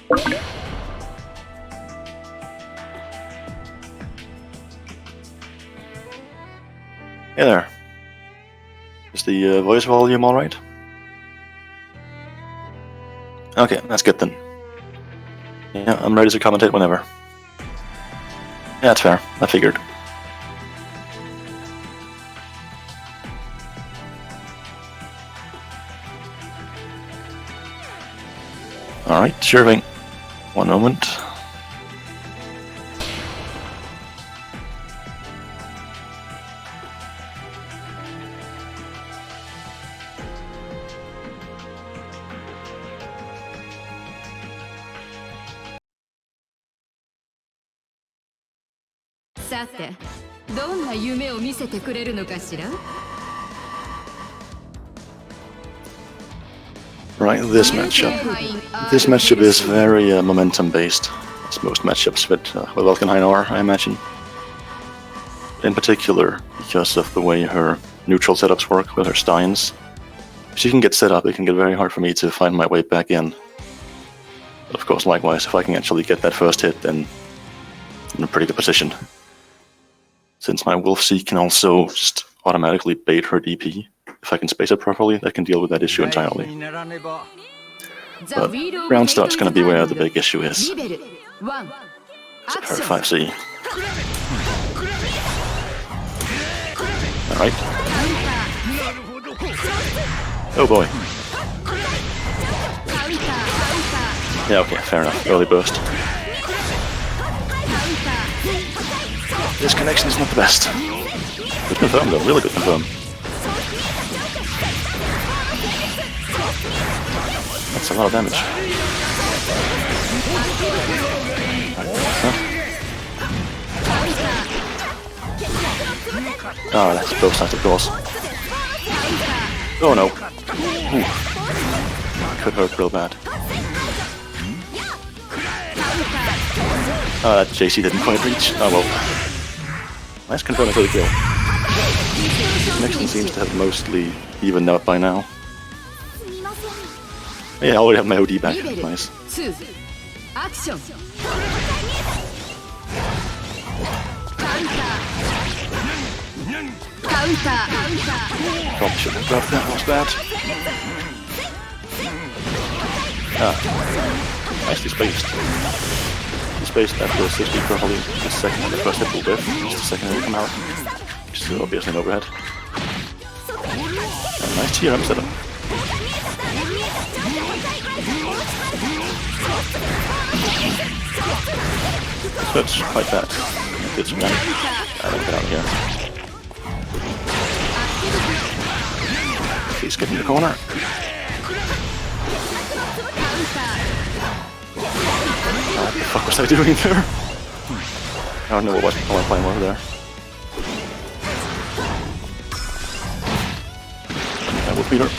Hey there. Is the voice volume alright? Okay, that's good then. Yeah, I'm ready to commentate whenever. Yeah, that's fair. I figured. Alright, sure thing. One moment. Right, this matchup. This matchup is very momentum based, as most matchups with Valkenhayn are, I imagine. In particular, because of the way her neutral setups work with her Steins. If she can get set up, it can get very hard for me to find my way back in. But of course, likewise, if I can actually get that first hit, then I'm in a pretty good position. Since my Wolf Seek can also just automatically bait her DP. If I can space it properly, that can deal with that issue entirely. But round start's gonna be where the big issue is. So her 5C. Alright. Oh boy. Yeah, okay, fair enough. Early burst. This connection is not the best. Good confirm though, really good confirm. That's a lot of damage. Oh, that's both sides of course. Oh no. Ooh. Could hurt real bad. Oh, that JC didn't quite reach. Oh well. Nice confirming for the kill. Connection seems to have mostly evened out by now. Yeah, I already have my OD back. Nice. Probably should have grabbed that, was bad. Ah. Nicely spaced. He spaced after 60 probably the second the first hit will whiff, just the second it will come out. Which is obviously an overhead. And nice TRM setup. So it's quite bad. Get some damage. I don't get out of here. Please get in the corner. What the fuck was I doing there? I don't know what I'm playing over there. I will beat her.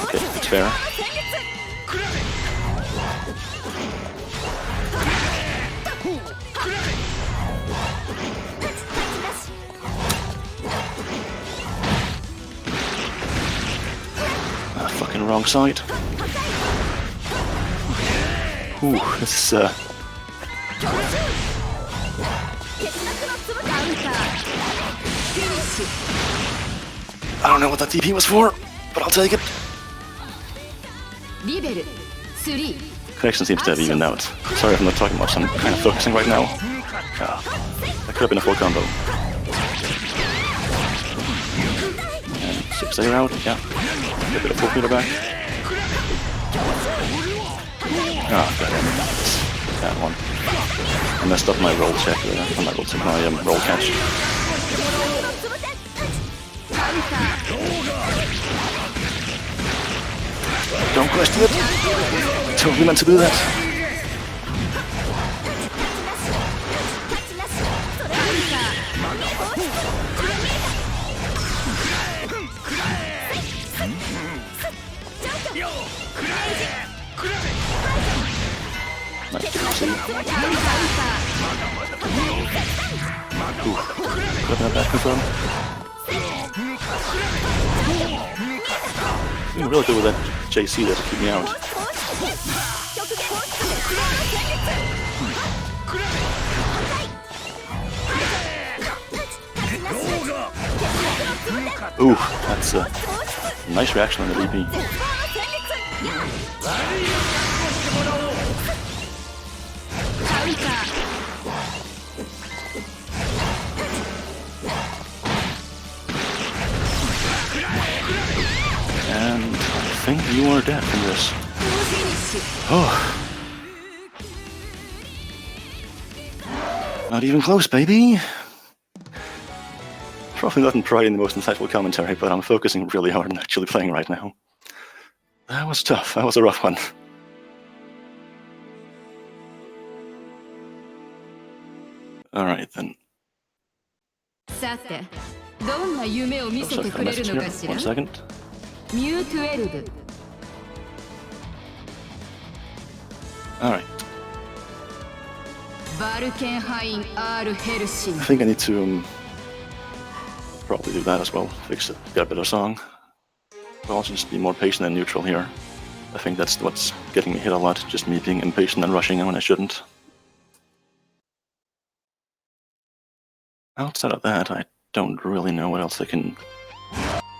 Okay, it's fair. Fucking wrong side. Ooh, this is I don't know what that TP was for, but I'll take it. Connection seems to have evened out. Sorry if I'm not talking much, I'm kind of focusing right now. That could have been a full combo. And 6A out, yeah. Get a bit of 4 meter back. Ah, goddammit. That one. I messed up my roll check there. My roll check, my roll catch. Don't question it. Totally meant to do that. Nice to see. Ooh, could have that confirmed. I'm really good with that JC there to keep me out. Ooh, that's a nice reaction on the DP. And I think you are dead from this. Oh. Not even close, baby. Probably not providing the most insightful commentary, but I'm focusing really hard on actually playing right now. That was tough. That was a rough one. Alright then. One second. Alright. I think I need to probably do that as well. Fix it. Get a better song. But also just be more patient and neutral here. I think that's what's getting me hit a lot. Just me being impatient and rushing when I shouldn't. Outside of that, I don't really know what else I can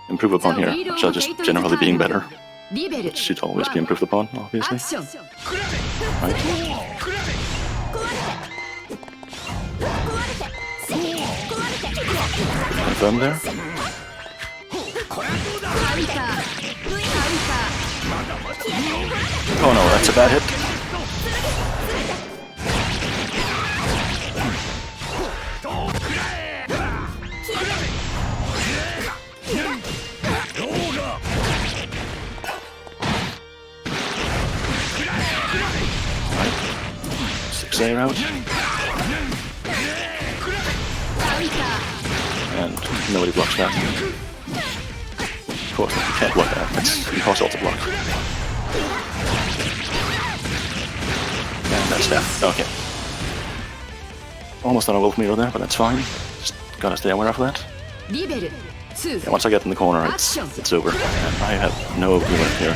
improve upon here. Which are just generally being better. Which should always be improved upon, obviously. Right. Confirm there. Oh no, that's a bad hit. Right. 6A route. And nobody blocks that. Of course, you can't block that. It's impossible to block. And that's death. Okay. Almost on a wolf meter there, but that's fine. Just gotta stay aware of that. Yeah, once I get in the corner, it's over. And I have no movement here.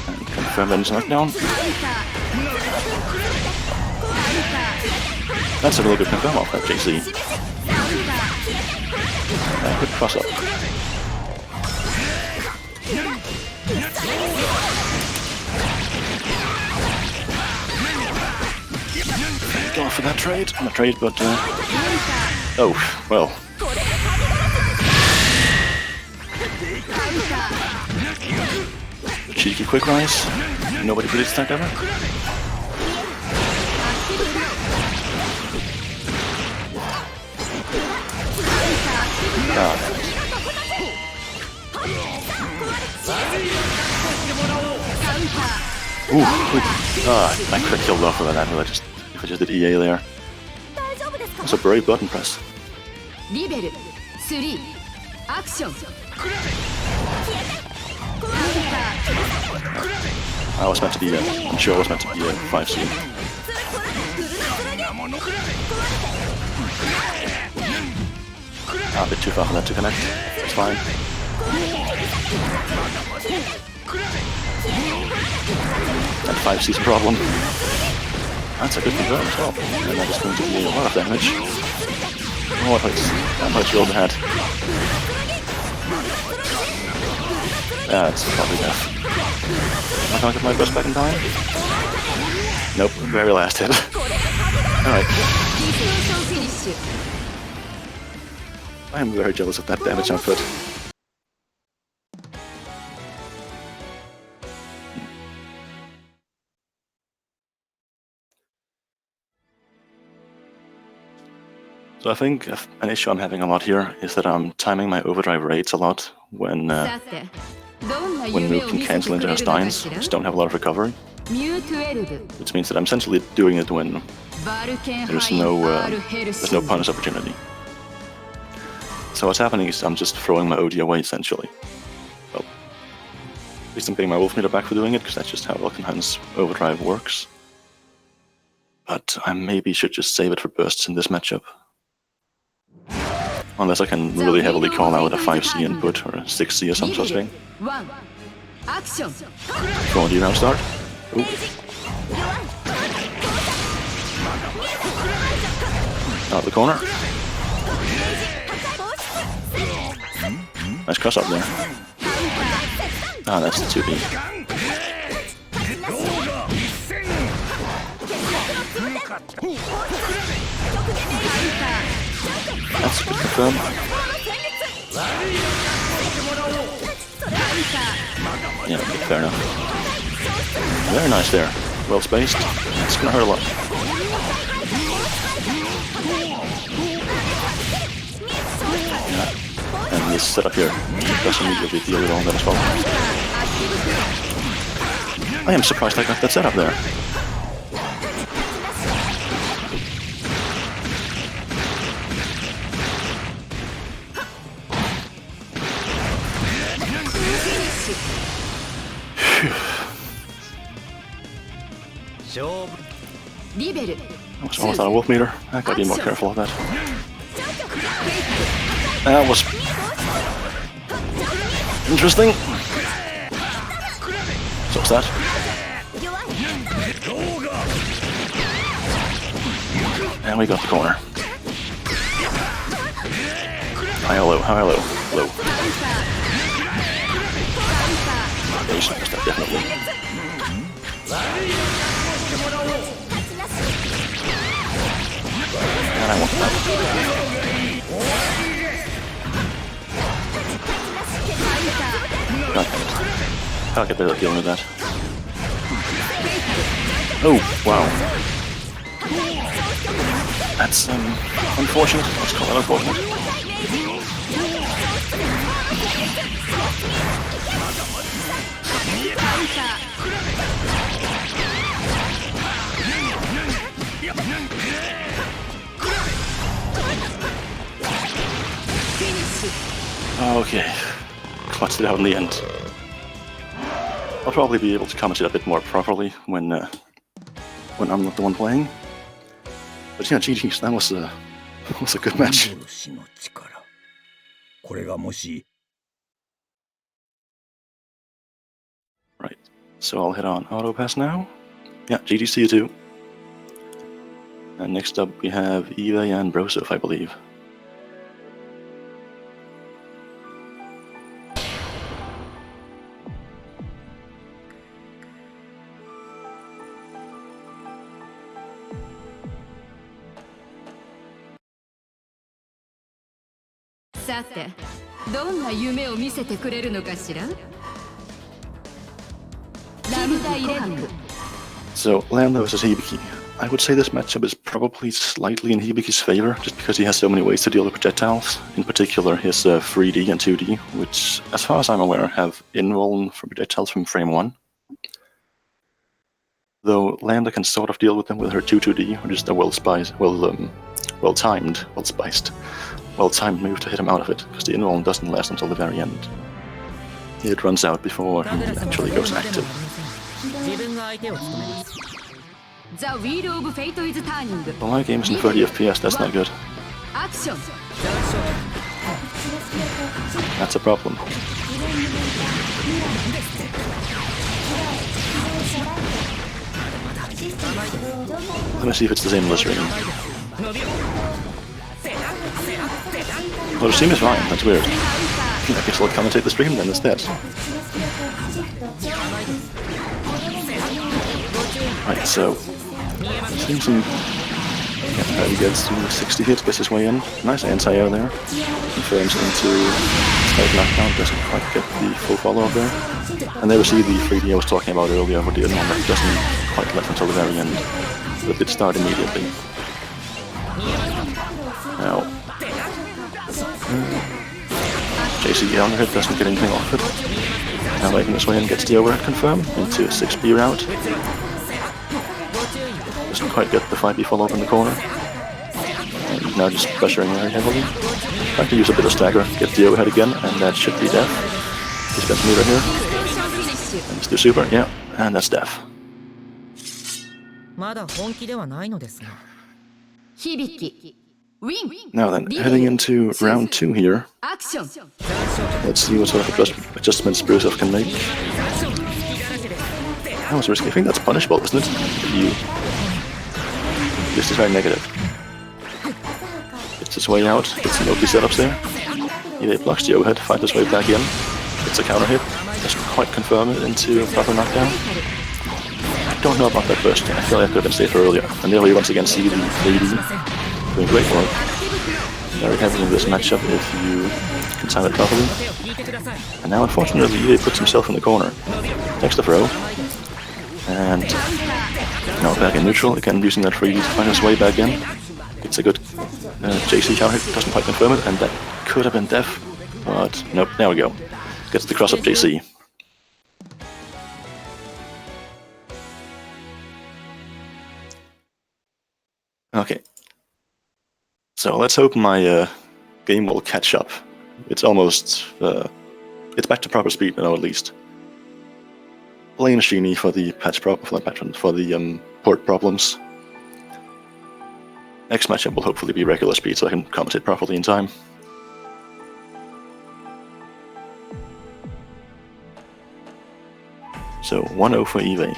And confirm that it's knockdown. That's a really good confirm off that JC. Good cross up. Go for that trade. Not trade, but oh, well. Cheeky quick rise. Nobody predicts that ever. Ooh, I could have killed off with that if I just did EA there. That's a brave button press. I was meant to be I'm sure I was meant to be a 5C. A bit too far for that to connect. It's fine. That 5C's a problem. That's a good confirm as well. And that is going to be a lot of damage. Oh, that hurts real bad. That's probably death. Am I gonna get my burst back in time? Nope, very last hit. Alright. I am very jealous of that damage output. So I think an issue I'm having a lot here is that I'm timing my overdrive rates a lot when Noob can cancel into her steins, which don't have a lot of recovery. Which means that I'm essentially doing it when there's no punish opportunity. So what's happening is I'm just throwing my OD away essentially. Well, at least I'm getting my wolf meter back for doing it, because that's just how Vulcanheim's overdrive works. But I maybe should just save it for bursts in this matchup. Unless I can really heavily call out a 5C input or a 6C or some such thing. Go on, do you now start? Ooh. Out of the corner. Nice cross up there. Ah, that's the 2D. That's a good confirm. Yeah, fair enough. Very nice there. Well spaced. It's gonna hurt a lot. Yeah. And this setup here doesn't immediately deal with all that as well. I am surprised I got that setup there. That was almost out of wolf meter. I gotta be more careful of that. That was interesting. So what's that? And we got the corner. High or low, high or low, low. Yeah, you should push that definitely. And I want that. I'll get better at dealing with that. Oh, wow. That's unfortunate. Let's call it unfortunate. Okay, clutched it out in the end. I'll probably be able to commentate a bit more properly when I'm not the one playing. But yeah, GG's, that was a good match. Right, so I'll hit on auto pass now. Yeah, GG's to you too. And next up we have Eva and Broseph, I believe. So, Lambda versus Hibiki. I would say this matchup is probably slightly in Hibiki's favor, just because he has so many ways to deal with projectiles. In particular, his 3D and 2D, which, as far as I'm aware, have invuln for projectiles from frame 1. Though Lambda can sort of deal with them with her 2-2D, which is a well-timed move to hit him out of it, because the invuln doesn't last until the very end. It runs out before he actually goes active. Well, my game's in 30 FPS, that's not good. That's a problem. Let me see if it's the same in the stream. Well, the stream is fine, that's weird. I guess I'll commentate the stream then instead. Right, so seems he gets to 60 hits, gets his way in. Nice anti-air there. Confirms into slight knockdown, doesn't quite get the full follow-up there. And there we see the 3D I was talking about earlier with the invuln that doesn't quite left until the very end. But it start immediately. Now JC on the hit doesn't get anything off it. Now making his way in gets the overhead confirm into a 6B route. Doesn't quite get the 5B follow-up in the corner. And now just pressuring very heavily. Trying to use a bit of stagger, get the overhead again, and that should be death. He spends meter here. And let's do super, yeah, and that's death. Now then, heading into round 2 here. Let's see what sort of adjustments Brusov can make. That was risky. I think that's punishable, isn't it? This is very negative. Gets his way out, gets some Oki setups there. He blocks the overhead, finds his way back in. Gets a counter hit, doesn't quite confirm it into proper knockdown. I don't know about that burst. I feel like I could have been safer earlier. And there we once again see the lady doing great work. Very heavy in this matchup if you can time it properly. And now unfortunately he puts himself in the corner. Takes the throw. And now back in neutral, again using that 3D to find his way back in. It's a good JC counter hit, doesn't quite confirm it, and that could have been death. But nope, there we go. Gets the cross up JC. Okay. So let's hope my game will catch up. It's almost it's back to proper speed now, at least. Blame Sheeny for the port problems. Next matchup will hopefully be regular speed, so I can commentate properly in time. So 1-0 for Eve.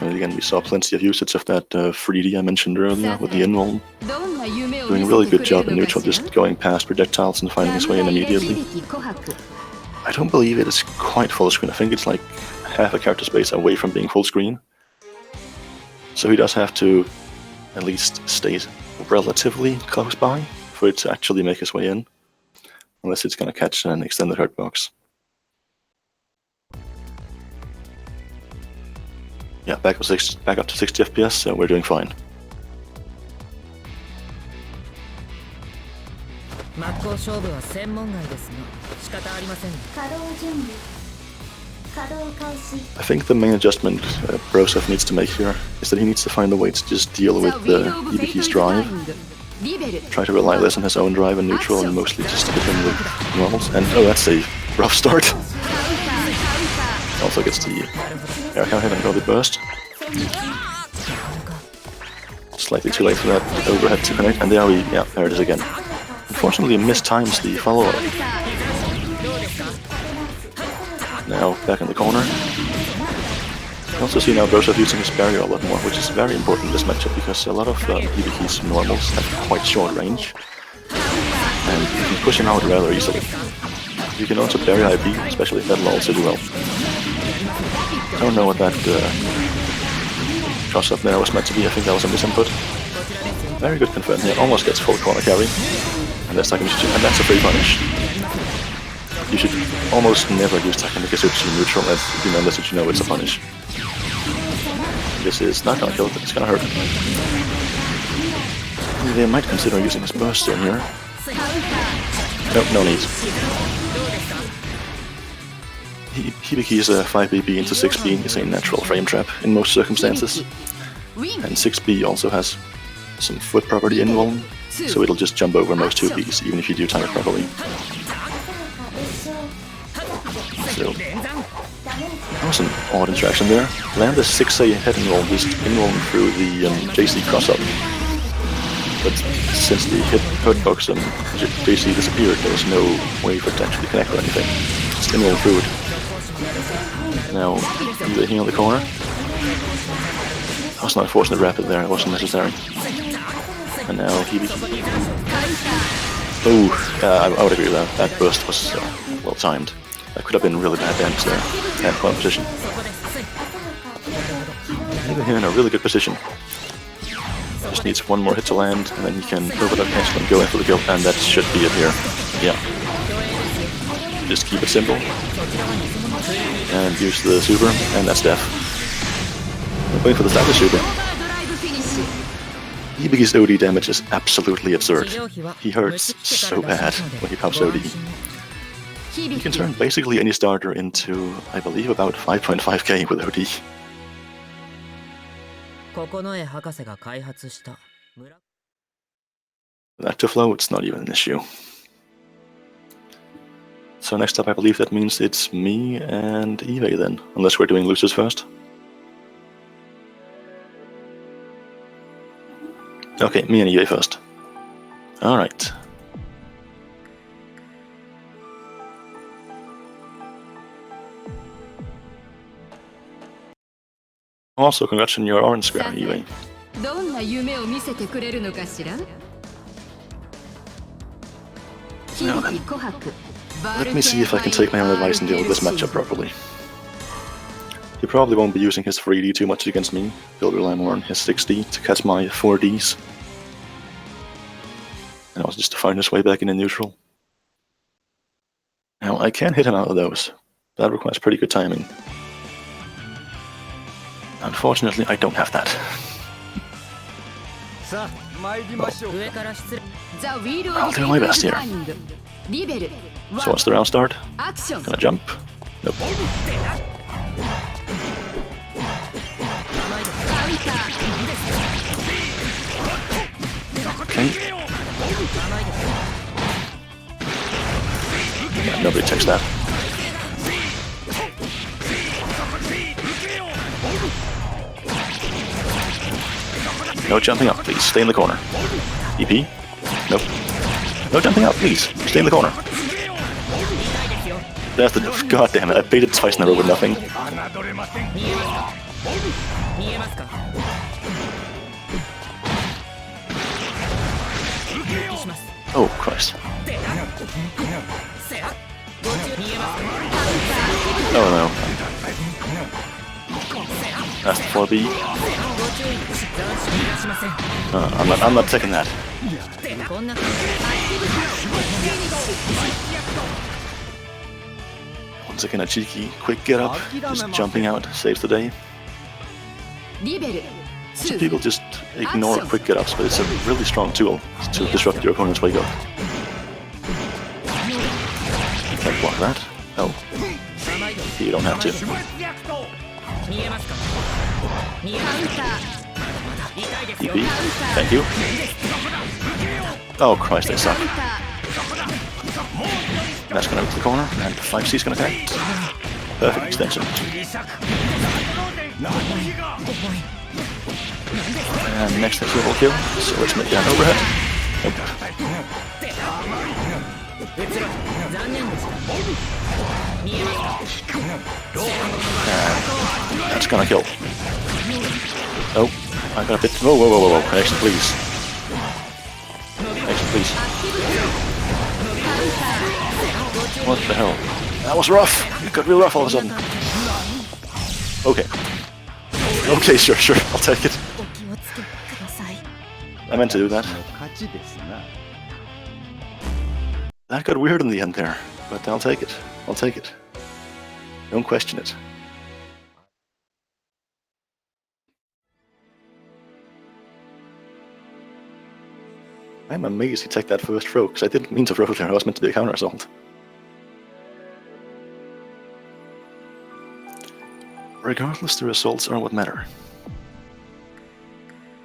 And again, we saw plenty of usage of that 3D I mentioned earlier with the inroll. Doing a really good job in neutral, just going past projectiles and finding his way in immediately. I don't believe it is quite full screen. I think it's like half a character space away from being full screen. So he does have to at least stay relatively close by for it to actually make his way in. Unless it's going to catch an extended hurt box. Yeah, back up to 60 FPS, so we're doing fine. I think the main adjustment Brosov needs to make here is that he needs to find a way to just deal with Hibiki's drive. Try to rely less on his own drive and neutral and mostly just hit him with normals. And oh, that's a rough start. Also gets the air counter hit and early burst. Slightly too late for that overhead to connect, and there it is again. Unfortunately, mistimes the follow-up. Now back in the corner. You also see now Brosov using his barrier a lot more, which is very important in this matchup because a lot of Hibiki's normals have quite short range, and you can push him out rather easily. You can also bury IB, especially if that'll also do well. I don't know what that cross-up there was meant to be. I think that was a misinput. Very good confirm here. Almost gets full corner carry. And that's Takemichi, and that's a free punish. You should almost never use Takemichi neutral unless you know it's a punish. This is not gonna kill it, but it's gonna hurt. They might consider using his burst in here. Nope, no need. Hibiki's 5BB into 6B is a natural frame trap in most circumstances. And 6B also has some foot property involved, so it'll just jump over most 2Bs, even if you do time it properly. So, that was an odd interaction there. Land the 6A head inroll, just inrolling through the JC cross-up. But since the hurt box JC disappeared, there was no way for it to actually connect or anything. Just inroll through it. Now, either here on the corner. That was an unfortunate rapid there, it wasn't necessary. And now Hibiki. Oh, I would agree with that. That burst was well timed. That could have been really bad damage there. And point position. Even here in a really good position. Just needs one more hit to land, and then he can overlap cancel and go in for the kill, and that should be it here. Yeah. Just keep it simple. And use the super, and that's death. I'm going for the status super. Hibiki's OD damage is absolutely absurd. He hurts so bad when he pops OD. He can turn basically any starter into, I believe, about 5.5k with OD. That to flow, it's not even an issue. So next up, I believe that means it's me and Eve then, unless we're doing losers first. Okay, me and Eve first. Alright. Also, congrats on your orange square, Eve. Now then, let me see if I can take my own advice and deal with this matchup properly. He probably won't be using his 3D too much against me. He'll rely more on his 6D to catch my 4Ds. And also just to find his way back into neutral. Now, I can hit him out of those. That requires pretty good timing. Unfortunately, I don't have that. Well, I'll do my best here. So what's the round start? Gonna jump? Nope. Okay. Yeah, nobody checks that. No jumping up, please. Stay in the corner. EP? Nope. No jumping up, please. Stay in the corner. That's the... God damn it, I baited twice in a row with nothing. Oh, Christ. Oh no. That's the 4B. I'm not taking that. Once again, a cheeky quick get up, just jumping out saves the day. Some people just ignore quick get ups, but it's a really strong tool to disrupt your opponent's wake up. Can't block that. Oh. You don't have to. EP. Thank you. Oh Christ, they suck. That's gonna go to the corner, and 5C's gonna connect. Perfect extension. And next is level kill, so let's make that overhead. Nope. And that's gonna kill. Oh, I got a bit. Whoa, whoa, whoa, whoa, whoa. Connection, please. Connection, please. What the hell? That was rough. It got real rough all of a sudden. Okay. Okay, sure, I'll take it. I meant to do that. That got weird in the end there, but I'll take it. I'll take it. Don't question it. I'm amazed he took that first throw, because I didn't mean to throw there, I was meant to be a counter assault. Regardless, the results are what matter.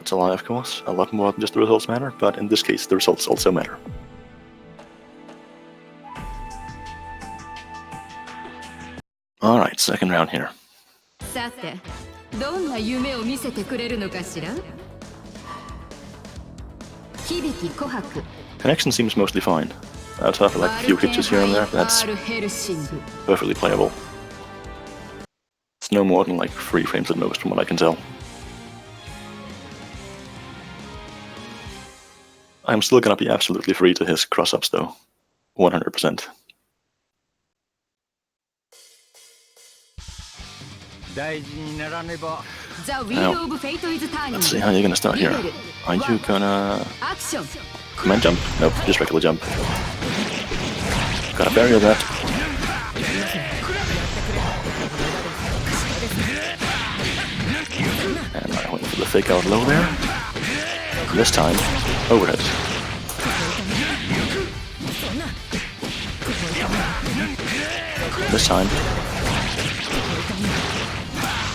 It's a lie, of course. A lot more than just the results matter, but in this case, the results also matter. Alright, second round here. Connection seems mostly fine. Outside of like a few hitches here and there, that's perfectly playable. It's no more than like 3 frames at most from what I can tell. I'm still gonna be absolutely free to his cross-ups though. 100%. Now, let's see how you're gonna start here. Are you gonna... command jump? Nope, just regular jump. Gotta barrier that. And I went for the fake out low there. This time, overhead. This time,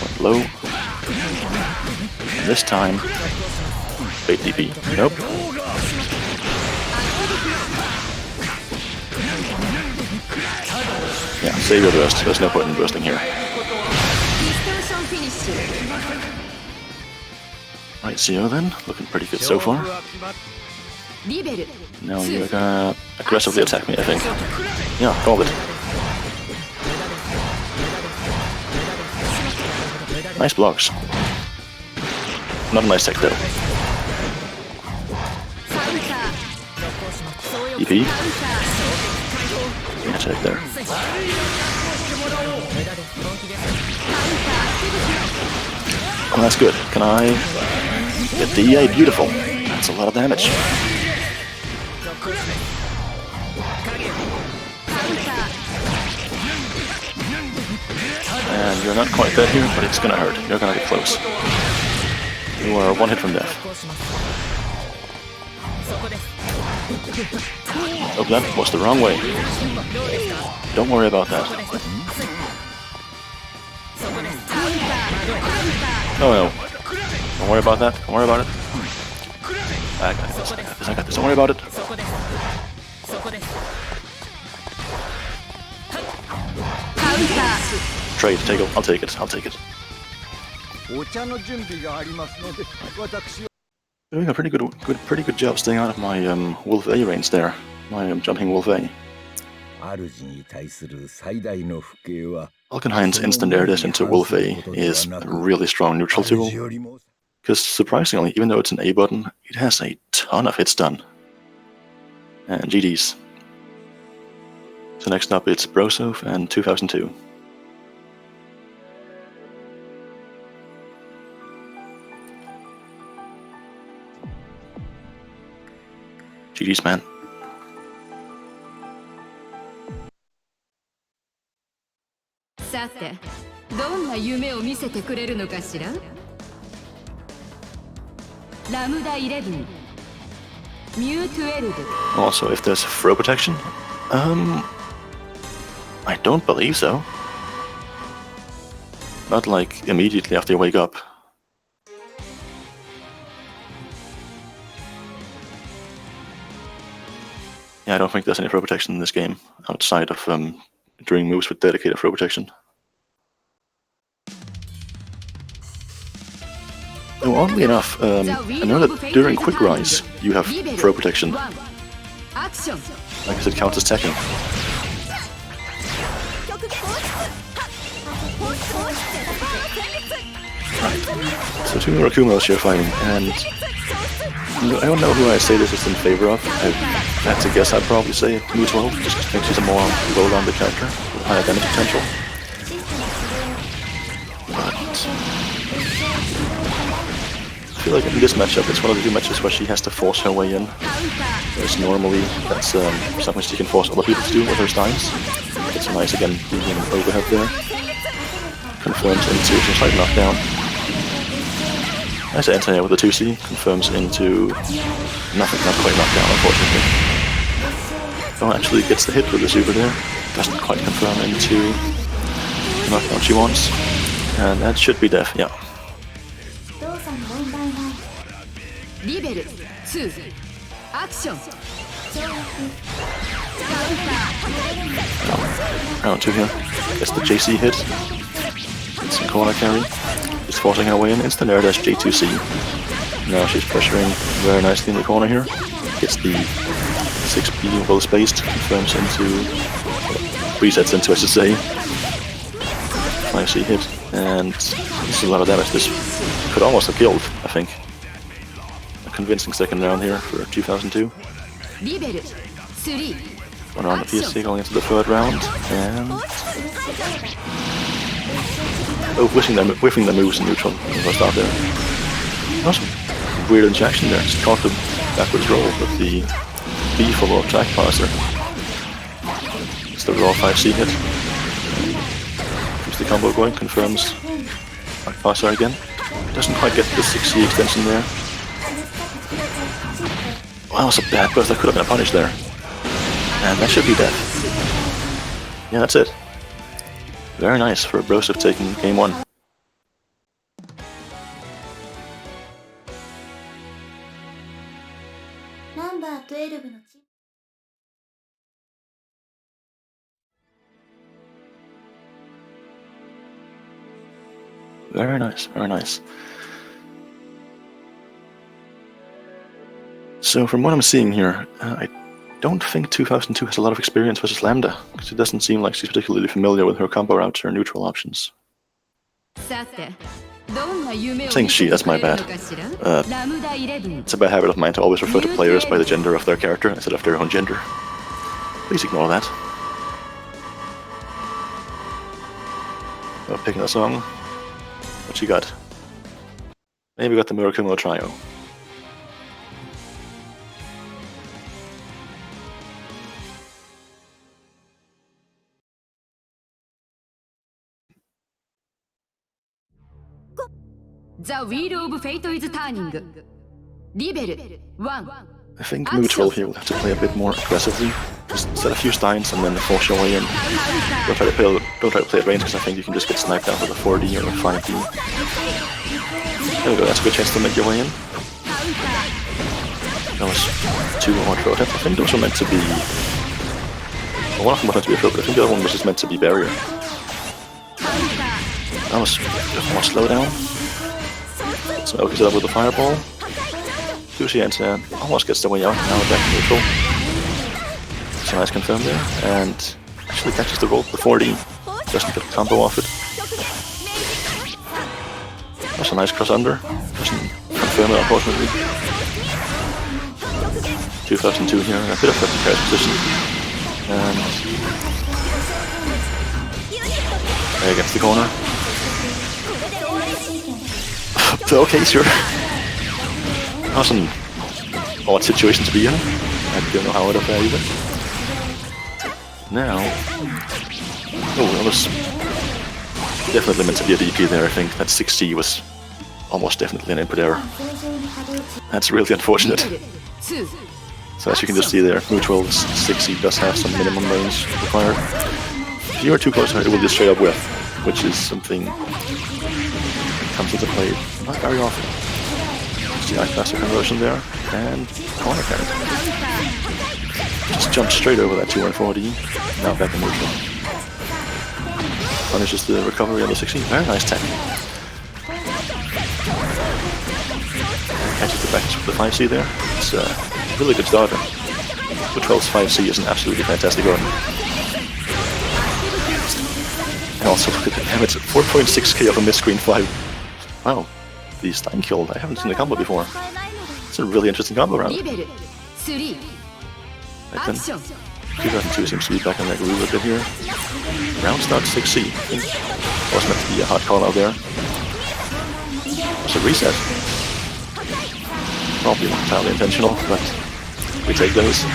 went low. And this time, bait DP. Nope. Yeah, save your burst. There's no point in bursting here. Right, CO then. Looking pretty good so far. Now you're gonna aggressively attack me, I think. Yeah, called it. Nice blocks. Not a nice tech though. EP. Yeah, check there. Oh, that's good. Can I get the EA? Beautiful. That's a lot of damage. And you're not quite dead here, but it's gonna hurt. You're gonna get close. You are one hit from death. Oh, that was the wrong way. Don't worry about that. Oh no. Don't worry about that. Don't worry about it. I got this. I got this. I got this. Don't worry about it. Trade. Take it. I'll take it. I'll take it. Doing a pretty good job staying out of my Wolf A range there. My jumping Wolf A. Falkenhayn's instant air dash into Wolf A is a really strong neutral tool. Because surprisingly, even though it's an A button, it has a ton of hits done. And GDs. So next up it's Brosov and 2002. GG's, man. Also, if there's throw protection, I don't believe so. Not like immediately after you wake up. Yeah, I don't think there's any throw protection in this game, outside of during moves with dedicated throw protection. Oh, oddly enough, I know that during Quick Rise, you have throw protection. I guess it counts as teching. Right. So 2 Murakumos you're fighting, and I don't know who I say this is in favor of. I have to guess I'd probably say Mu 12, just because I think she's a more low-rounded character with higher damage potential. But I feel like in this matchup, it's one of the 2 matches where she has to force her way in. Whereas normally, that's something she can force other people to do with her styles. It's nice again, being overhead there. Confirms into some slight knockdown. Nice anti-air with the 2C, confirms into nothing, not quite knockdown, unfortunately. Oh, actually gets the hit with the super there. Doesn't quite confirm into the knockdown she wants. And that should be death, yeah. Round 2 here. Gets the JC hit. Gets some corner carry. She's forcing her way in. Instant air dash J2C. Now she's pressuring very nicely in the corner here. Gets the 6B well spaced. Confirms into... resets into, I should say. 5C hit. And this is a lot of damage. This could almost have killed, I think. A convincing second round here for 2002. One round of PSC going into the 3rd round. And... oh, whiffing the moves in neutral. I'll start there. Awesome. Weird interaction there. Just caught the backwards roll with the B follow track passer. It's the raw 5C hit. Keeps the combo going, confirms track passer again. Doesn't quite get the 6C extension there. Wow, that was a bad burst. That could have been a punish there. And that should be dead. Yeah, that's it. Very nice for Brosov taking game 1. Very nice, very nice. So from what I'm seeing here, I don't think 2002 has a lot of experience versus Lambda, because it doesn't seem like she's particularly familiar with her combo routes or neutral options. Saying she, that's my bad. It's a bad habit of mine to always refer to players by the gender of their character instead of their own gender. Please ignore that. Oh, picking a song. What you got? Maybe we got the Murakumo Trio. The Wheel of Fate is turning. Level 1. I think Neutral here will have to play a bit more aggressively. Just set a few steins and then force your way in. Don't try to play at range, because I think you can just get sniped down with a 4D or a 5D. There we go, that's a good chance to make your way in. That was 2 more throw attempts. I think those were meant to be... Well, one of them was meant to be a throw, but I think the other one was just meant to be barrier. That was a bit more slowdown. So Oki's up with the fireball. Tushian's almost gets the way out, now back to neutral. So nice confirm there, and actually catches the roll, the 4D. Doesn't get a combo off it. That's a nice cross under. Doesn't confirm it, unfortunately. 2002 here, a bit of a precarious position. And there against the corner. Okay, sure. That was an odd situation to be in. I don't know how I'd have played either. Now... Oh, that was definitely meant to be a DP there, I think. That 6C was almost definitely an input error. That's really unfortunate. So as you can just see there, Neutral 6C does have some minimum range required. If you are too close to her, it will just straight up whiff, which is something that comes into play not very often. See faster conversion there, and corner carry. Just jump straight over that 240, now back in neutral. Punishes the recovery on the 16, very nice tech. Catches the back with the 5C there, it's a really good starter. Patrol's 5C is an absolutely fantastic weapon. And also look at the damage, 4.6k of a mid-screen 5. Wow. The Stein killed. I haven't seen the combo before. It's a really interesting combo round. Right then, 2002 seems to be back on that groove a bit here. Round start 6C. I think it was meant to be a hard call out there. It's a reset. Probably not entirely intentional, but we take those.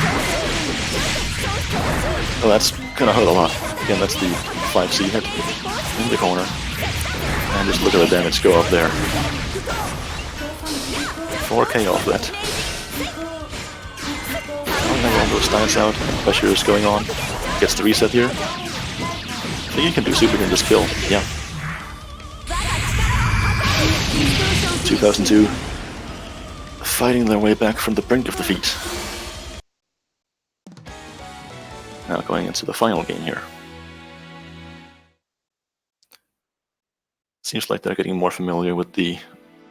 Oh, that's gonna hurt a lot. Again, that's the 5C hit in the corner. And just look at the damage go up there. 4k off that. Now all those steins out, pressure is going on. Gets the reset here. I think you can do super and just kill. Yeah. 2002 fighting their way back from the brink of defeat. Now going into the final game here. Seems like they're getting more familiar with the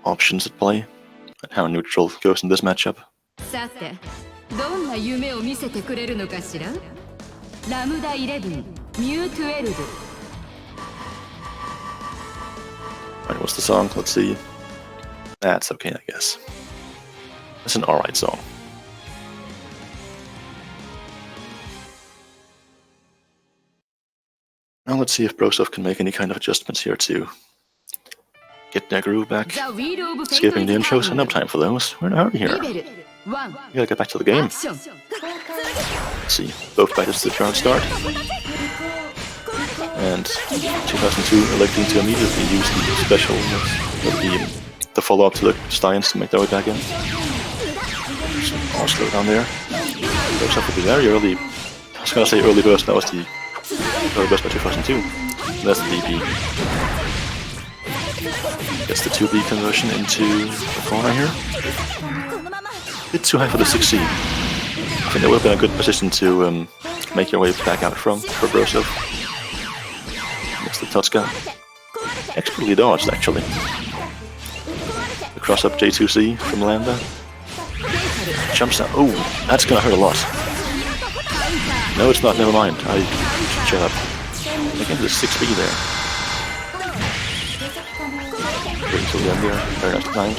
options at play and how neutral goes in this matchup. Alright, what's the song? Let's see. That's okay, I guess. It's an alright song. Now let's see if Brosov can make any kind of adjustments here to get their groove back. Skipping the intros, no time for those. We're in a hurry here. We gotta get back to the game. Let's see, both battles to the round start. And 2002 electing to immediately use the special, the follow-up to the Steins to make their way back in. All slow down there. Brosov would be very early. I was gonna say early burst, that was the early burst by 2002. And that's the DP. Gets the 2B conversion into the corner here. A bit too high for the 6C. I think that would have been a good position to make your way back out from for Brosov. Next to Totska. Expertly dodged, actually. The cross up J2C from Lambda. Jumps down. Oh, that's gonna hurt a lot. No, it's not. Never mind. I should shut up. I think there's 6B there. Wait until the end there. Very nice time.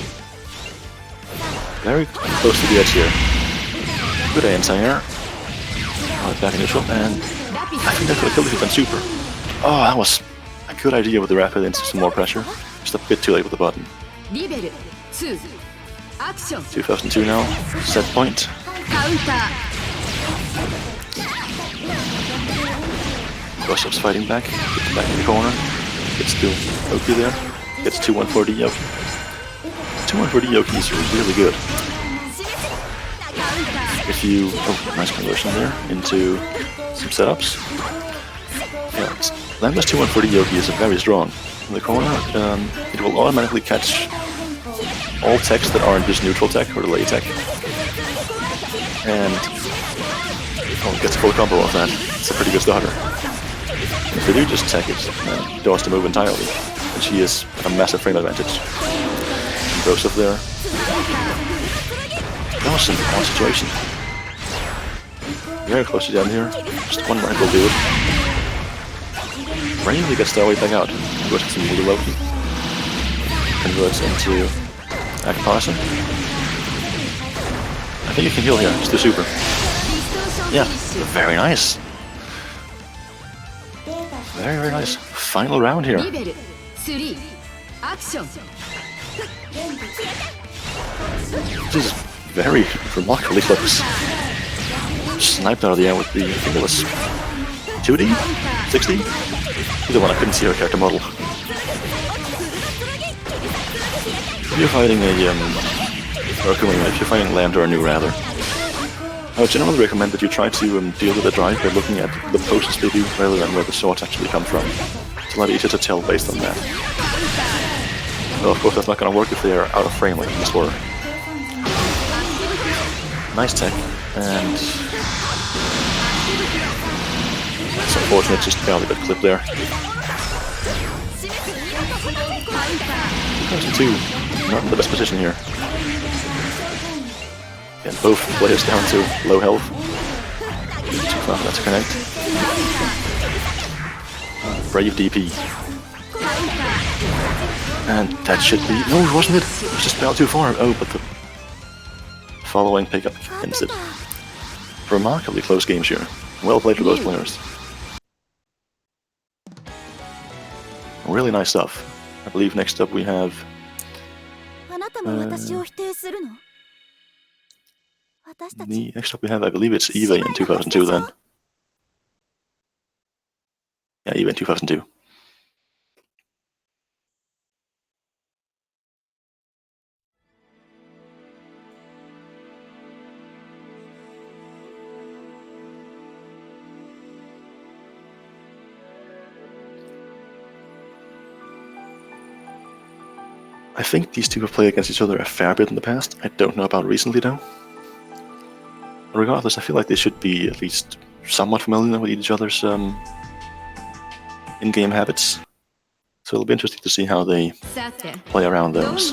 Very close to the edge here. Good anti-air. Oh, back in neutral, and I think that could have killed if he'd done super. Oh, that was a good idea with the rapid into some more pressure. Just a bit too late with the button. 2002 now. Set point. Goshop's fighting back. Gets back in the corner. Gets to Oki there. Gets 2-1-4 Yoki. 2-1-4 Yoki is really good. If you... Oh, nice conversion there into some setups. Yeah, Landless 2-1-4 Yoki is very strong. In the corner, it will automatically catch all techs that aren't just neutral tech or delay tech. And it gets a full combo off that. It's a pretty good starter. If they do just tech it, then he does to move entirely. And she is a massive frame advantage. And Joseph there. That was an odd situation. Very close to down here. Just one rank will do it. Randomly gets their way back out. Goes to some really Loki. Converts into Act Parson. I think you can heal here. Just do super. Yeah, very nice. Very, very nice. Final round here. This is very remarkably close. Sniped out of the air with the, I think it was 2D? 6D? Either one, I couldn't see her character model. If you're fighting if you're fighting Lambda or New rather, I would generally recommend that you try to deal with the drive by looking at the poses they do rather than where the swords actually come from. It's a lot easier to tell based on that. Well, of course that's not going to work if they are out of frame like this were. Nice tech, and it's unfortunate, just barely got clipped there. 2002, not in the best position here. And both players down to low health. Too far for that to connect. Brave DP. And that should be... No, wasn't it? It was just about too far. Oh, but the following pickup ends it. Remarkably close games here. Well played for both players. Really nice stuff. I believe next up we have... next up we have, I believe it's Eva in 2002 then. Yeah, Eva in 2002. I think these two have played against each other a fair bit in the past. I don't know about recently though. Regardless, I feel like they should be at least somewhat familiar with each other's in-game habits. So it'll be interesting to see how they play around those.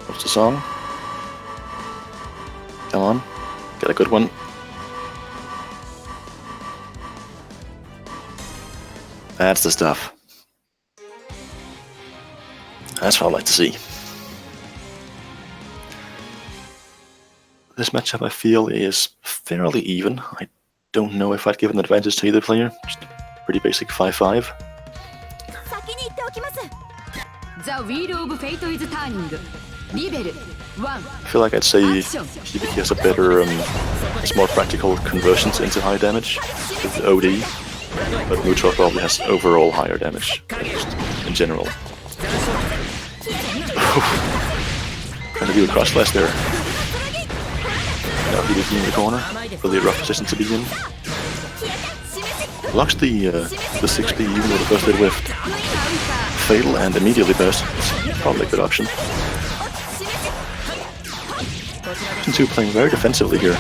What's the song? Come on, get a good one. That's the stuff. That's what I like to see. This matchup, I feel, is fairly even. I don't know if I'd give an advantage to either player. Just pretty basic 5-5. I feel like I'd say Hibiki has a better, has more practical conversions into high damage with OD, but Mucho probably has overall higher damage, just in general. Trying to do a cross slash there. Now Hibiki in the corner, really rough position to be in. Blocks the 6B even with the first hit whiffed. Fatal and immediately burst. It's probably a good option. 2 playing very defensively here.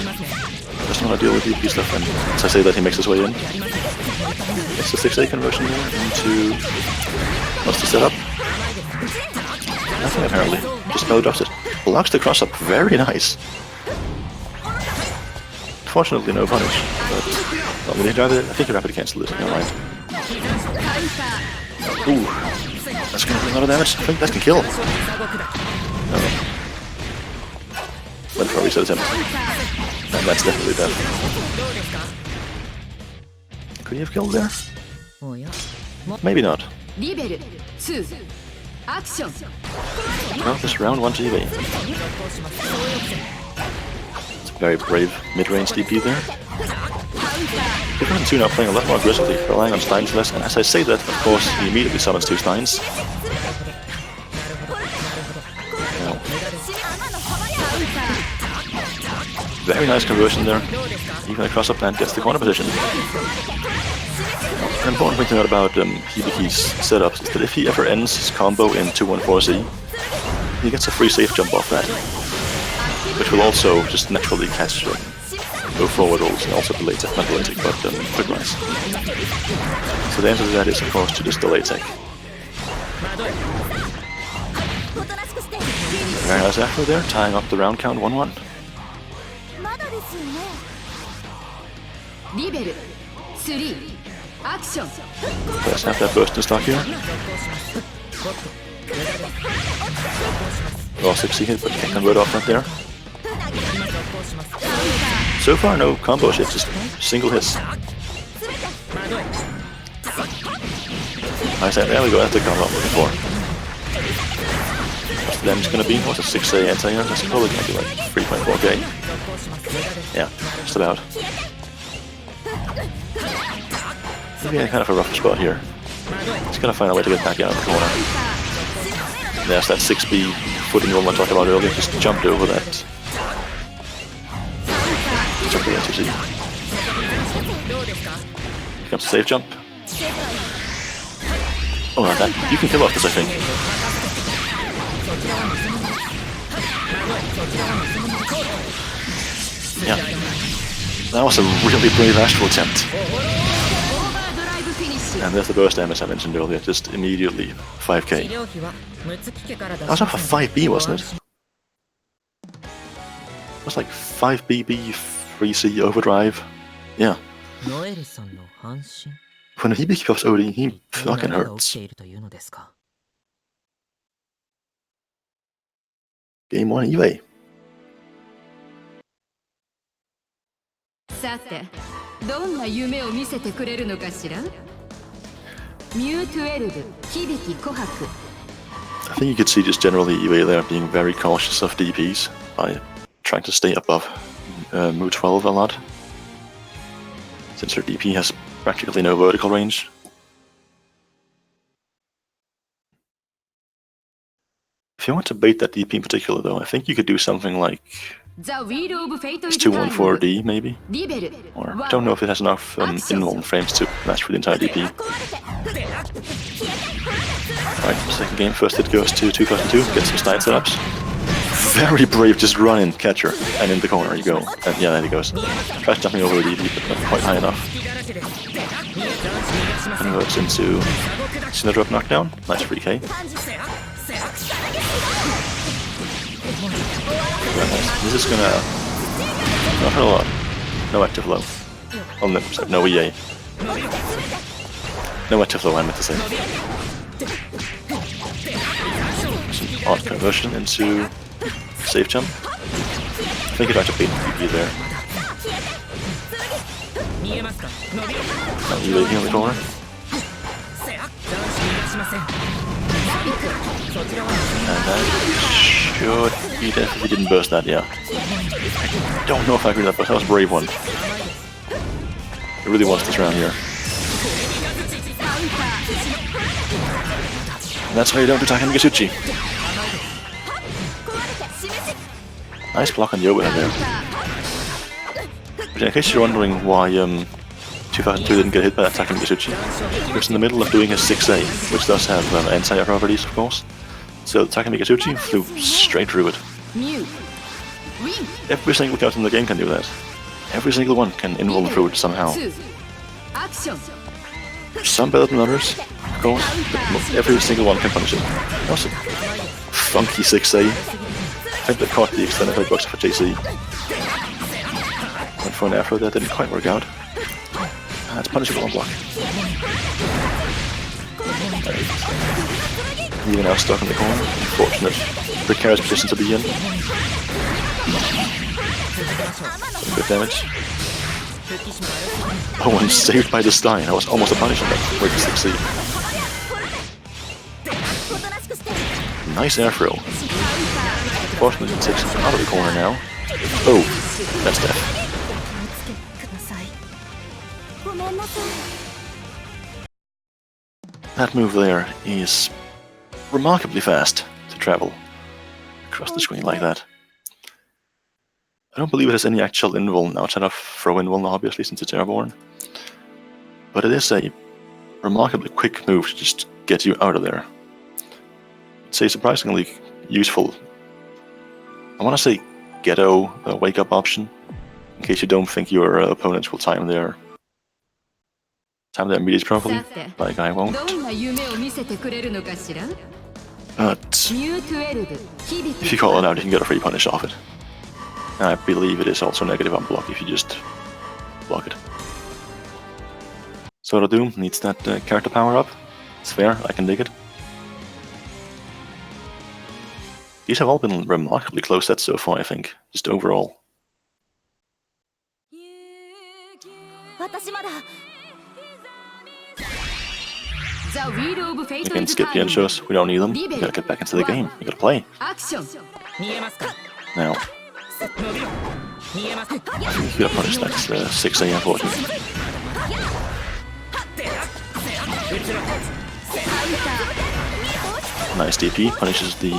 Doesn't want to deal with DP stuff, and as I say that, he makes his way in. Gets That's the 6A conversion there into... What's the setup? Nothing apparently. Just no drops it. Blocks the cross up. Very nice. Fortunately, no punish. But well, when you drive it, I think you rapid cancel it. Never mind. Ooh, that's gonna do a lot of damage. I think that can kill. No. Went for a reset attempt. And that's definitely dead. Could he have killed there? Maybe not. Well, this round 1 TV. It's a very brave mid-range DP there. Different 2 now playing a lot more aggressively, relying on Steins less, and as I say that, of course, he immediately summons 2 Steins. Very nice conversion there. Even a cross-up land gets the corner position. An important thing to note about Hibiki's setups is that if he ever ends his combo in 2-1-4Z, he gets a free safe jump off that, which will also just naturally catch go forward rolls and also delay tech, not delay tech, but quick rise. So the answer to that is, of course, to just delay tech. Very nice after there, tying up the round count 1-1. Let's have that burst in stock here. Raw 60 hit, but can't convert off front there. So far, no combo hits, just single hits. I said, there we go, that's the combo I'm looking for. What's the damage gonna be? What's a 6A anti-air? That's probably gonna be like 3.4k. Yeah, just about. Maybe in kind of a rough spot here. Just gotta find a way to get back out of the corner. There's that 6B footing roll I talked about earlier, just jumped over that. Jump the NTC. Here comes a safe jump. Oh, not that. You can kill off this, I think. Yeah. That was a really brave astral attempt. And there's the burst damage I mentioned earlier, just immediately 5k. That was off a 5B, wasn't it? It was like 5BB, 3C overdrive. Yeah. When he becomes OD, he fucking hurts. Game 1 eBay. さて、どんな夢を見せてくれるのかしら？ミュー12、響琥珀。I think you could see just generally eBay there being very cautious of DPs by trying to stay above Mu 12 a lot, since her DP has practically no vertical range. If you want to bait that DP in particular though, I think you could do something like this 2-1-4D maybe? Or I don't know if it has enough in-roll frames to match for the entire DP. Alright, second game, first hit goes to 2+2, get some Stein setups. Very brave, just run in, catcher, and in the corner you go. And yeah, there he goes. Tries jumping over the DP, but not quite high enough. Converts into Snowdrop knockdown, nice 3k. This is gonna... not hurt a lot. No active low. Oh no, no EA. No active low, I meant to say. Some odd conversion into safe jump. I think he tried to bait DP there. Now EA here in the corner. And that should be dead if he didn't burst that, yeah. I don't know if I agree with that, but that was a brave one. He really wants this round here. And that's why you don't attack Migasuchi. Nice block on the overhead there. But in case you're wondering why 2002 didn't get hit by that attack Migasuchi, he was in the middle of doing his 6A, which does have anti-air properties, of course. So Takami Migasuchi flew straight through it. Every single character in the game can do that. Every single one can in-roll through it somehow. Some better than others, of course, but every single one can punish it. That was a funky 6A. I think they caught the extended hitbox for JC. Went for an afro that didn't quite work out. It's punishable on block. Even now stuck in the corner. Unfortunate. Precarious position to be in. Some good damage. Oh, and saved by the Stein. That was almost a punishment. Where to succeed. Nice air throw. Unfortunately, it takes him out of the corner now. Oh, that's death. That move there is remarkably fast to travel across the screen like that. I don't believe it has any actual invuln outside of throw invuln, obviously, since it's airborne. But it is a remarkably quick move to just get you out of there. It's a surprisingly useful, I want to say, ghetto wake-up option, in case you don't think your opponents will time their immediates properly, like I won't. But if you call it out, you can get a free punish off it. And I believe it is also negative on block if you just block it. So to do needs that character power up. It's fair, I can dig it. These have all been remarkably close sets so far, I think, just overall. You can skip the intros, we don't need them. You gotta get back into the game, you gotta play. Now, you gotta punish that 6A, unfortunately. Nice DP, punishes the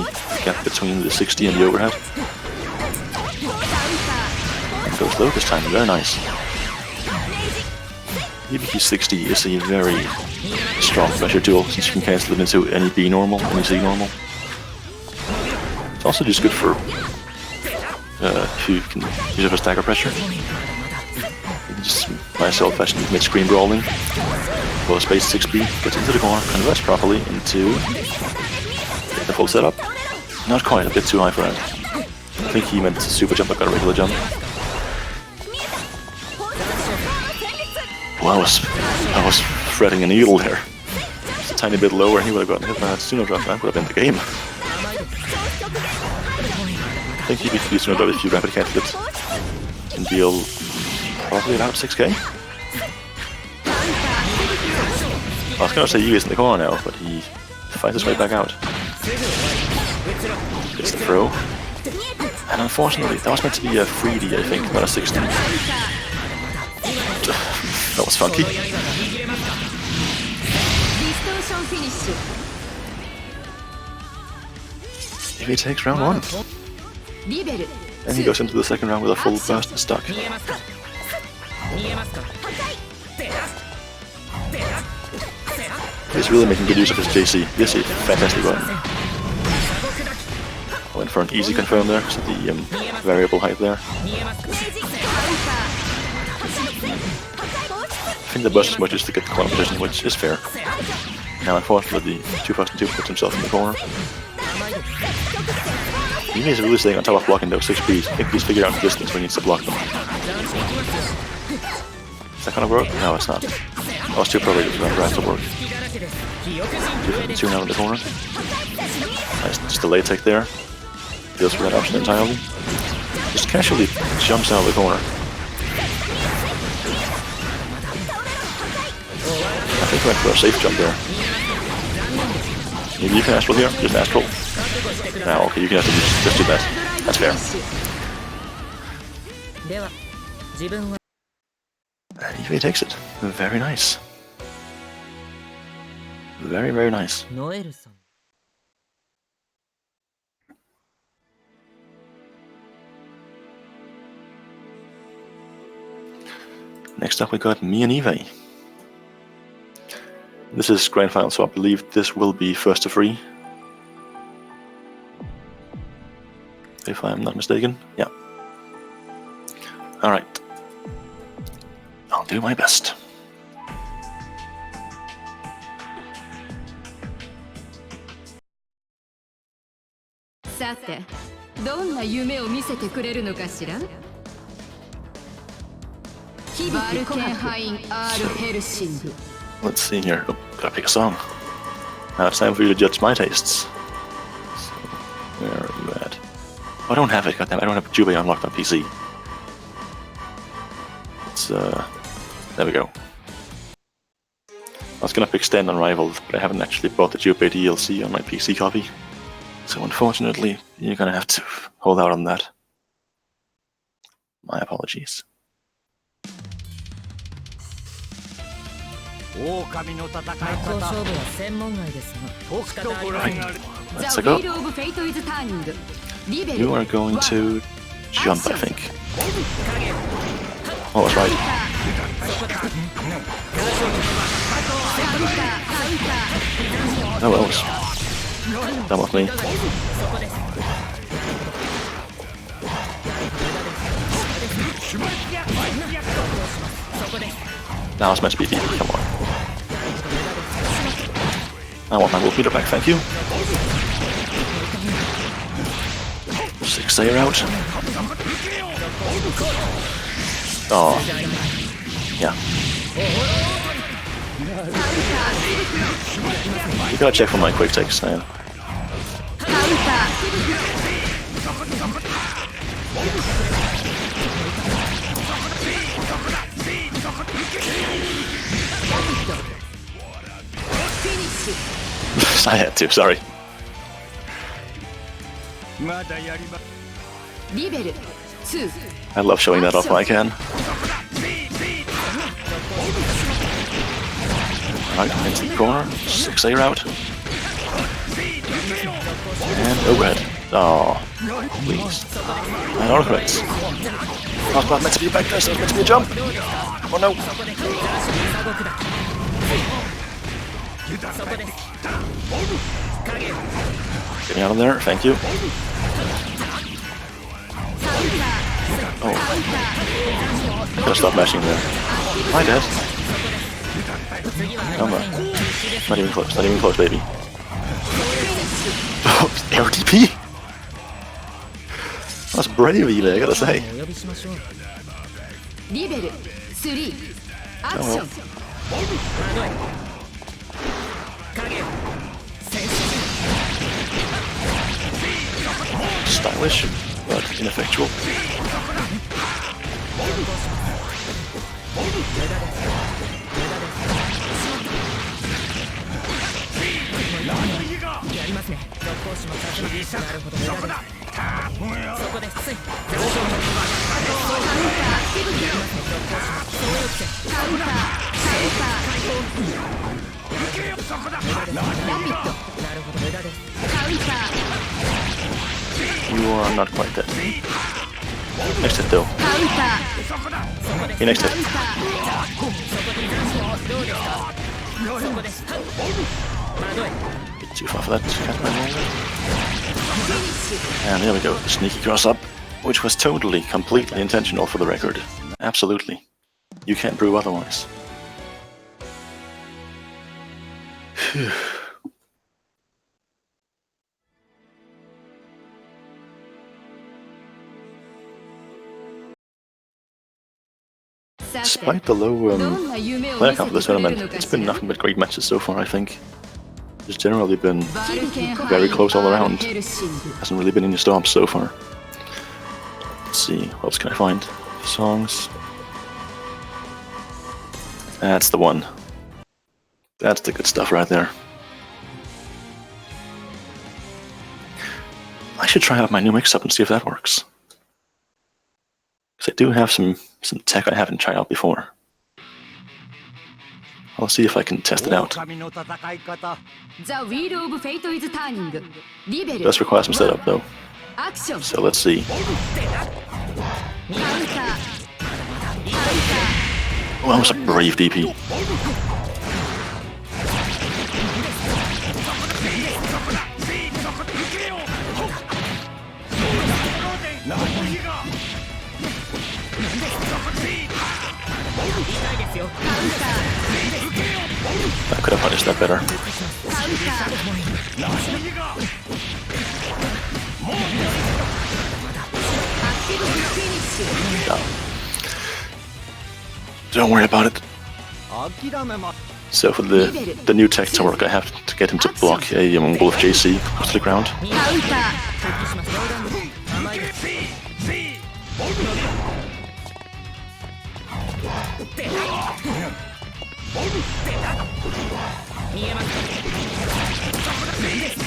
gap between the 60 and the overhead. And goes low this time, very nice. EBK 60 is a very strong pressure tool since you can cancel it into any B normal, any C normal. It's also just good for if you can use it for stagger pressure. You can just nice old fashioned mid-screen brawling. Well, space 6B gets into the corner, converts properly into the full setup. Not quite, a bit too high for that. I think he meant a super jump, I got a regular jump. Well, I was threading a needle there. Just a tiny bit lower and he would have gotten hit by that Suno drop, that would have been the game. I think he could use Suno drop if you rapid cancel it and deal probably about 6k. I was gonna say he is in the corner now, but he finds his way back out. Gets the throw. And unfortunately, that was meant to be a 3D, I think, not a 60. That was funky. If he takes round 1. And he goes into the second round with a full burst and stuck. He's really making good use of his JC. This is a fantastic one. I went for an easy confirm there, so the variable height there. I think the burst is more just to get the corner position, which is fair. Now unfortunately the 2002 puts himself in the corner. He is really staying on top of blocking those 6Bs. I think he's figured out the distance when he needs to block them. Is that gonna work? No, it's not. I was too probably for that to work. 2 now in the corner. Nice, just a late take there. Deals with that option entirely. Just casually jumps out of the corner. I think I went for a safe jump there. Maybe you can astral here? Just astral. Ah, okay, you can actually just do that. That's fair. And he takes it. Very nice. Very, very nice. Next up we got me and Eve. This is grand final, so I believe this will be first to 3. If I'm not mistaken. Yeah. Alright. I'll do my best. さてどんな夢を見せてくれるのかしら。バルケンハイン・アール・ヘルシング。 Let's see here. Oh, gotta pick a song. Now it's time for you to judge my tastes. So, where are you at? Oh, I don't have it, goddamn. I don't have Jubei unlocked on PC. It's, there we go. I was gonna pick Stand Unrivaled, but I haven't actually bought the Jubei DLC on my PC copy. So unfortunately, you're gonna have to hold out on that. My apologies. Let's go. You are going to jump, I think. Oh, that's right. Oh, well, it's done with me. Now it's meant to be deep, come on. I want my wolf meter back, thank you. 6 Air out. Oh. Yeah. You gotta check for my quick takes now. I had to, sorry. I love showing that off when I can. Alright, into the corner. 6 Air out. And overhead. Oh, please. And autocorrects. I was not meant to be a back dash, that was meant to be a jump. Oh no. Get me out of there, thank you. Oh. Gotta stop mashing there. Am I dead? Come on. Not even close, baby. Oh, RTP? That's brave of you there, I gotta say. Oh well. Stylish, but ineffectual. You are not quite dead. Next hit though. Okay, next hit. Bit too far for that. And there we go, the sneaky cross up, which was totally, completely intentional for the record. Absolutely. You can't prove otherwise. Phew. Despite the low player count of this tournament, it's been nothing but great matches so far, I think. It's generally been very close all around. Hasn't really been any stops so far. Let's see, what else can I find? Songs. That's the one. That's the good stuff right there. I should try out my new mix-up and see if that works. Because I do have some tech I haven't tried out before. I'll see if I can test it out. It does require some setup though. So let's see. Oh, that was a brave DP. I could have punished that better. No. Don't worry about it. So for the new tech to work, I have to get him to block a Wolf JC close to the ground. カウンター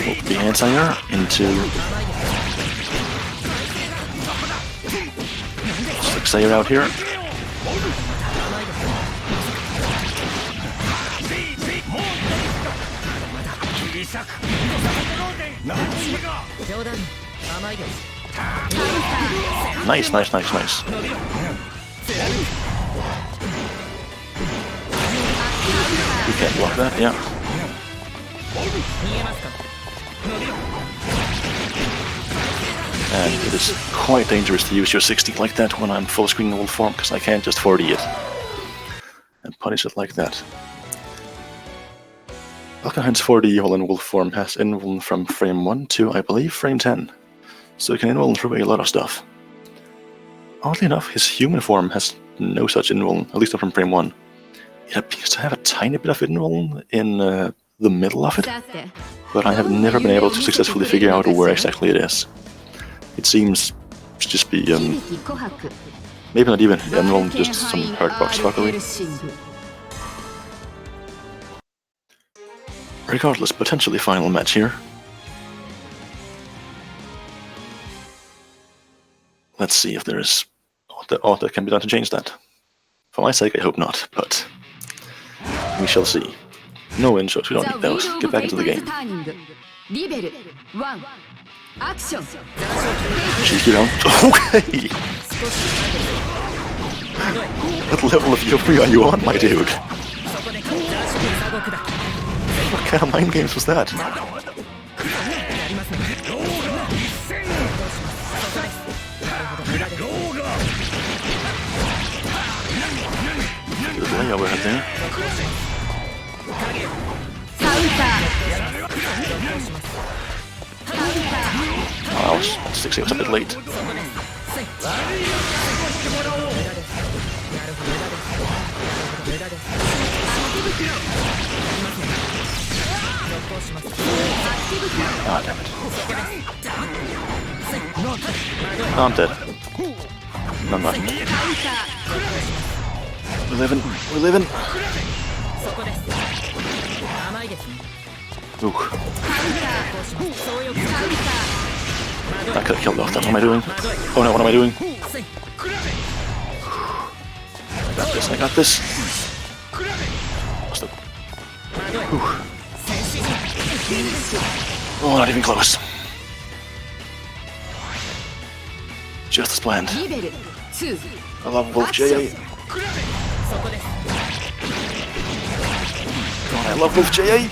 The anti-air into 6 air out here. Nice, nice, nice, nice. You can't block that, yeah. And it is quite dangerous to use your 60 like that when I'm full screen in wolf form, because I can't just 40 it and punish it like that. Valkenheim's 4D while in wolf form has invuln from frame 1 to, I believe, frame 10, so it can invuln through a lot of stuff. Oddly enough, his human form has no such invuln, at least not from frame 1. It appears to have a tiny bit of invuln in the middle of it, but I have never been able to successfully figure out where exactly it is. It seems to just be, maybe not even invuln, just some hardbox fuckery. Regardless, potentially final match here. Let's see if there is aught that can be done to change that. For my sake, I hope not, but we shall see. No intros, we don't need those. Get back into the game. Cheeky round. Okay! What level of Euphoria are you on, my dude? What kind of mind games was that? Good lay overhead there. Oh, I was 6 was a bit late. Ah, damn it. Oh, I'm dead. No, I'm not. We're living. We're living. Ooh. I could have killed off that. What am I doing? Oh no, what am I doing? I got this, I got this. Oh, not even close. Just as planned. I love Wolf JA. God, I love Wolf JA.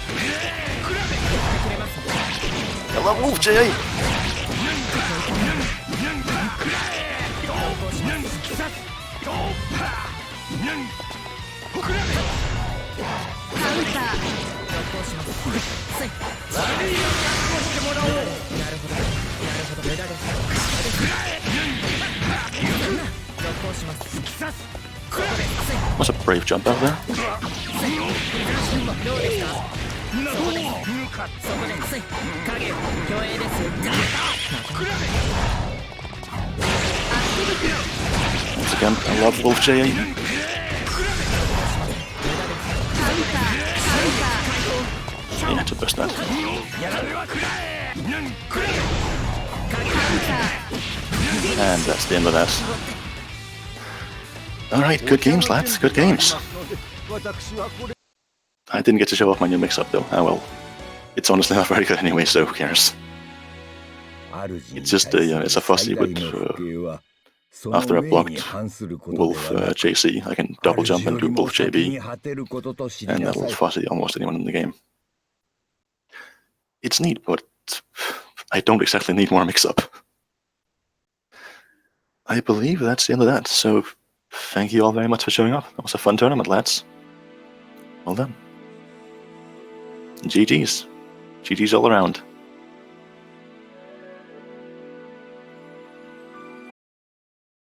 I love Wolf JA. Was a brave jump out there. Once again, I love Wolf JA. Yeah, to burst that. And that's the end of that. Alright, good games, lads, good games. I didn't get to show off my new mix-up though. Ah well. It's honestly not very good anyway, so who cares? It's just it's a fussy, but after I blocked Wolf JC, I can double jump and do Wolf JB, and that'll fussy almost anyone in the game. It's neat, but I don't exactly need more mix-up. I believe that's the end of that, so thank you all very much for showing up. That was a fun tournament, lads. Well done. GG's. GG's all around.